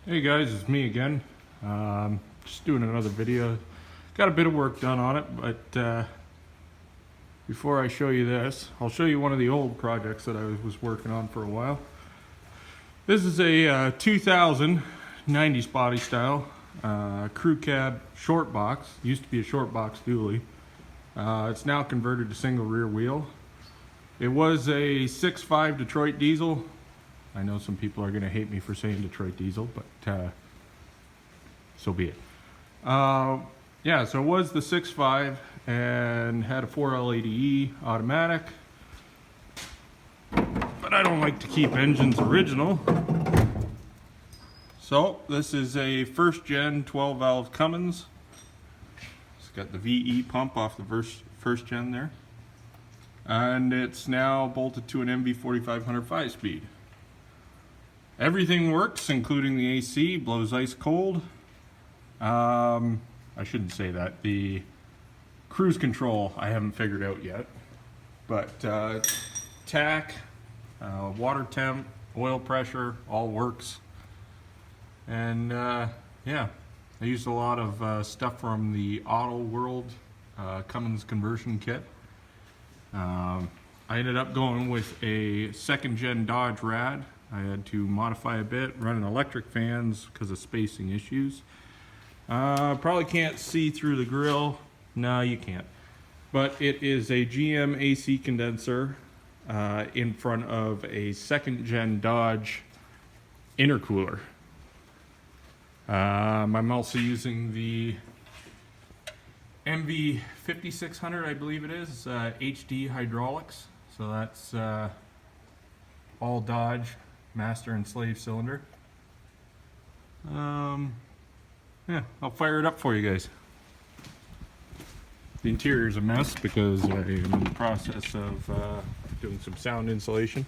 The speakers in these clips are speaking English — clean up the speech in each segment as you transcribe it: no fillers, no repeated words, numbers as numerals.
Hey guys, it's me again. Just doing another video. Got a bit of work done on it, but before I show you this, I'll show you one of the old projects that I was working on for a while. This is a 2000 90s body style crew cab short box. Used to be a short box dually. It's now converted to single rear wheel. It was a 6.5 Detroit diesel. I know some people are going to hate me for saying Detroit diesel, but so be it. Yeah, so it was the 6.5 and had a 4L80E automatic. But I don't like to keep engines original. So this is a first gen 12 valve Cummins. It's got the VE pump off the first gen there. And it's now bolted to an MV 4500 5-speed. Everything works, including the AC, blows ice cold. I shouldn't say that. The cruise control I haven't figured out yet. But tack, water temp, oil pressure, all works. And yeah, I used a lot of stuff from the Auto World Cummins conversion kit. I ended up going with a second gen Dodge Rad. I had to modify a bit, running electric fans because of spacing issues. Probably can't see through the grill. No, you can't. But it is a GM AC condenser in front of a second gen Dodge intercooler. I'm also using the MV 5600, I believe it is, HD hydraulics. So that's all Dodge, master and slave cylinder. Yeah, I'll fire it up for you guys. The interior is a mess because I am in the process of doing some sound insulation.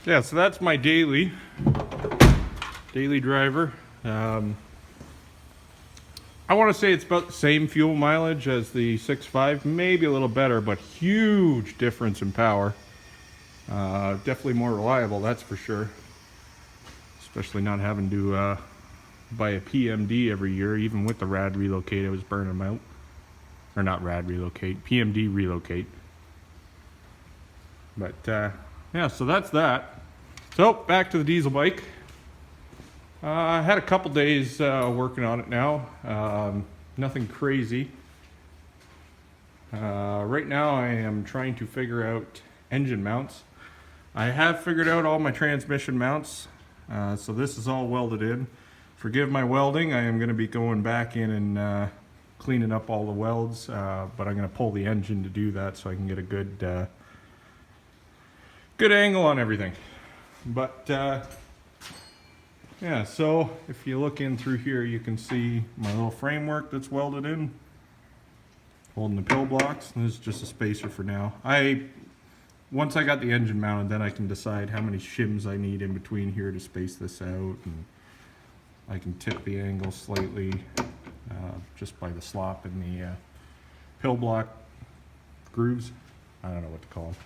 Yeah, so that's my daily driver. I want to say it's about the same fuel mileage as the 6.5, maybe a little better, but huge difference in power. Definitely more reliable, that's for sure. Especially not having to buy a PMD every year. Even with the Rad Relocate, I was burning them out. Or not Rad Relocate, PMD Relocate. But yeah, so that's that. So back to the diesel bike. I had a couple days working on it now. Nothing crazy. Right now I am trying to figure out engine mounts. I have figured out all my transmission mounts. So this is all welded in. Forgive my welding. I am going to be going back in and cleaning up all the welds. But I'm going to pull the engine to do that so I can get a good angle on everything. But yeah, so if you look in through here, you can see my little framework that's welded in, holding the pill blocks. This is just a spacer for now. Once I got the engine mounted, then I can decide how many shims I need in between here to space this out, and I can tip the angle slightly just by the slop in the pill block grooves. I don't know what to call them.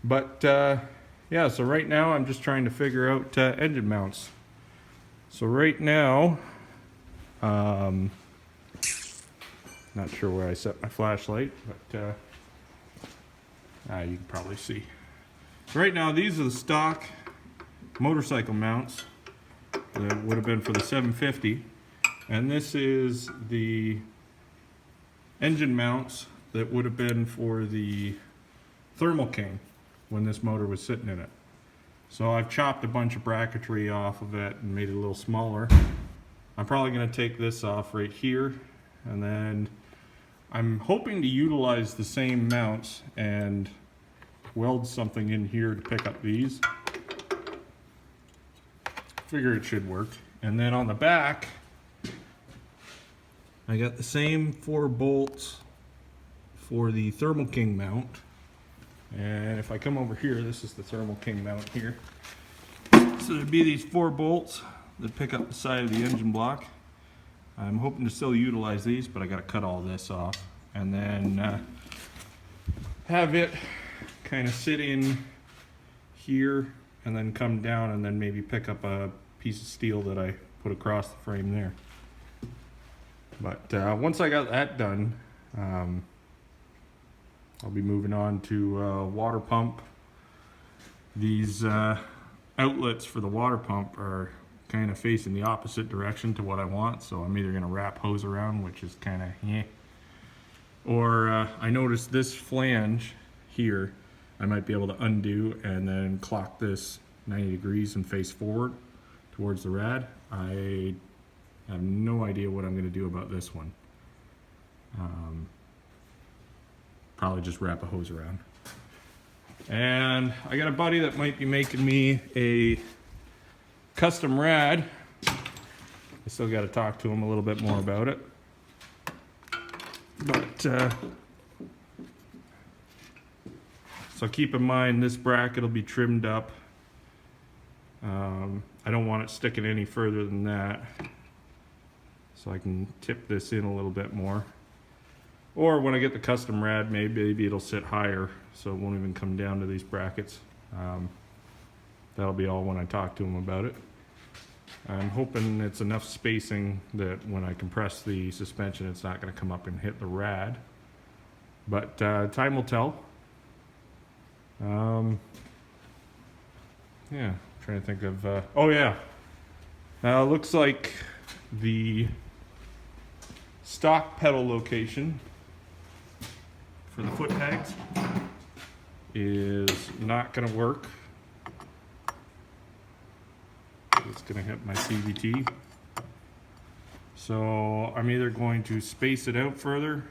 But yeah, so right now I'm just trying to figure out engine mounts. So right now, not sure where I set my flashlight, but you can probably see. So right now, these are the stock motorcycle mounts that would have been for the 750, and this is the engine mounts that would have been for the Thermal King when this motor was sitting in it. So I've chopped a bunch of bracketry off of it and made it a little smaller. I'm probably going to take this off right here, and then I'm hoping to utilize the same mounts and weld something in here to pick up these. Figure it should work. And then on the back, I got the same 4 bolts for the Thermal King mount. And if I come over here, this is the Thermal King mount here. So there'd be these 4 bolts that pick up the side of the engine block. I'm hoping to still utilize these, but I gotta cut all this off. And then have it kind of sit in here and then come down and then maybe pick up a piece of steel that I put across the frame there. But once I got that done, I'll be moving on to water pump. These outlets for the water pump are kind of facing the opposite direction to what I want, so I'm either going to wrap hose around, which is kind of or I noticed this flange here I might be able to undo and then clock this 90 degrees and face forward towards the rad. I have no idea what I'm going to do about this one. Probably just wrap a hose around. And I got a buddy that might be making me a custom rad. I still got to talk to him a little bit more about it. But so keep in mind this bracket will be trimmed up. I don't want it sticking any further than that, so I can tip this in a little bit more. Or when I get the custom rad, maybe it'll sit higher, so it won't even come down to these brackets. That'll be all when I talk to him about it. I'm hoping it's enough spacing that when I compress the suspension, it's not going to come up and hit the rad. But time will tell. Yeah, I'm trying to think of. Oh yeah, looks like the stock pedal location for the foot pegs is not going to work. It's going to hit my CVT. So I'm either going to space it out further,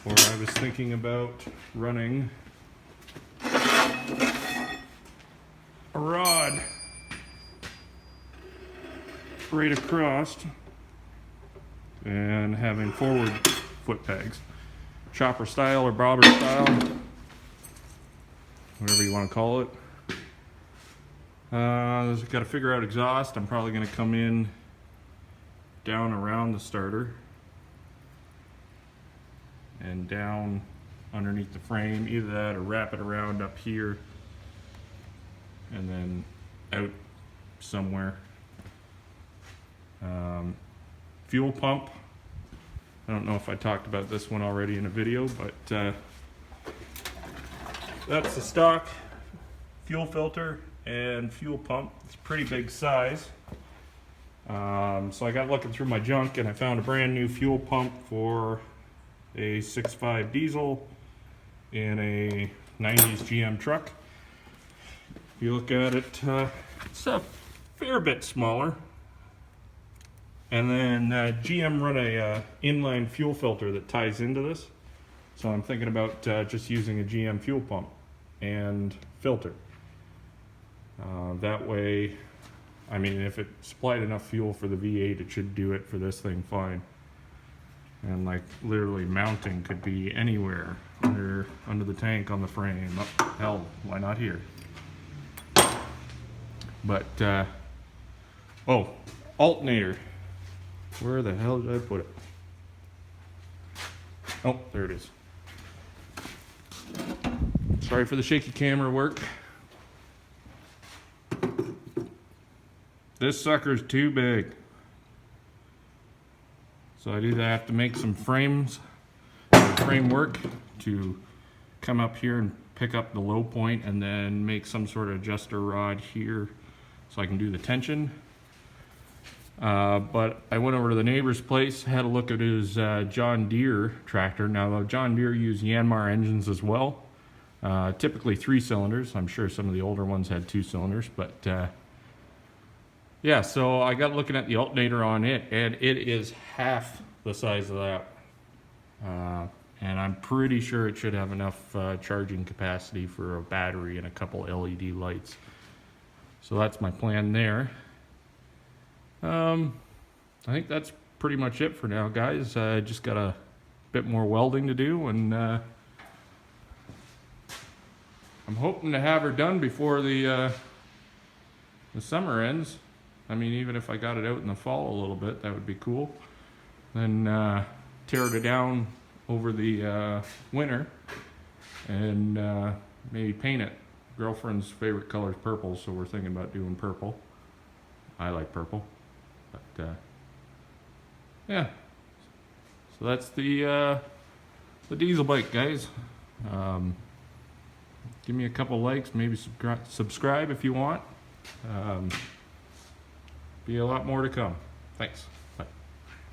or I was thinking about running a rod right across and having forward foot pegs. Chopper style or bobber style, whatever you want to call it. Got to figure out exhaust. I'm probably going to come in down around the starter and down underneath the frame, either that or wrap it around up here and then out somewhere. Fuel pump. I don't know if I talked about this one already in a video, but that's the stock fuel filter and fuel pump. It's a pretty big size. So I got looking through my junk and I found a brand new fuel pump for a 6.5 diesel in a 90s GM truck. If you look at it, it's a fair bit smaller. And then GM run a inline fuel filter that ties into this. So I'm thinking about just using a GM fuel pump and filter. That way, I mean, if it supplied enough fuel for the V8, it should do it for this thing fine. And like literally mounting could be anywhere under the tank, on the frame. Oh, hell, why not here? But oh, alternator. Where the hell did I put it? Oh, there it is. Sorry for the shaky camera work. This sucker's too big. So I'd either have to make some framework to come up here and pick up the low point and then make some sort of adjuster rod here so I can do the tension. But I went over to the neighbor's place, had a look at his John Deere tractor. Now, John Deere use Yanmar engines as well. Typically 3 cylinders. I'm sure some of the older ones had 2 cylinders, but Yeah, so I got looking at the alternator on it, and it is half the size of that. And I'm pretty sure it should have enough charging capacity for a battery and a couple LED lights. So that's my plan there. I think that's pretty much it for now, guys. I just got a bit more welding to do, and I'm hoping to have her done before the summer ends. I mean, even if I got it out in the fall a little bit, that would be cool. Then tear it down over the winter and maybe paint it. Girlfriend's favorite color is purple, so we're thinking about doing purple. I like purple, but yeah. So that's the diesel bike, guys. Give me a couple likes, maybe subscribe if you want. Be a lot more to come. Thanks. Bye.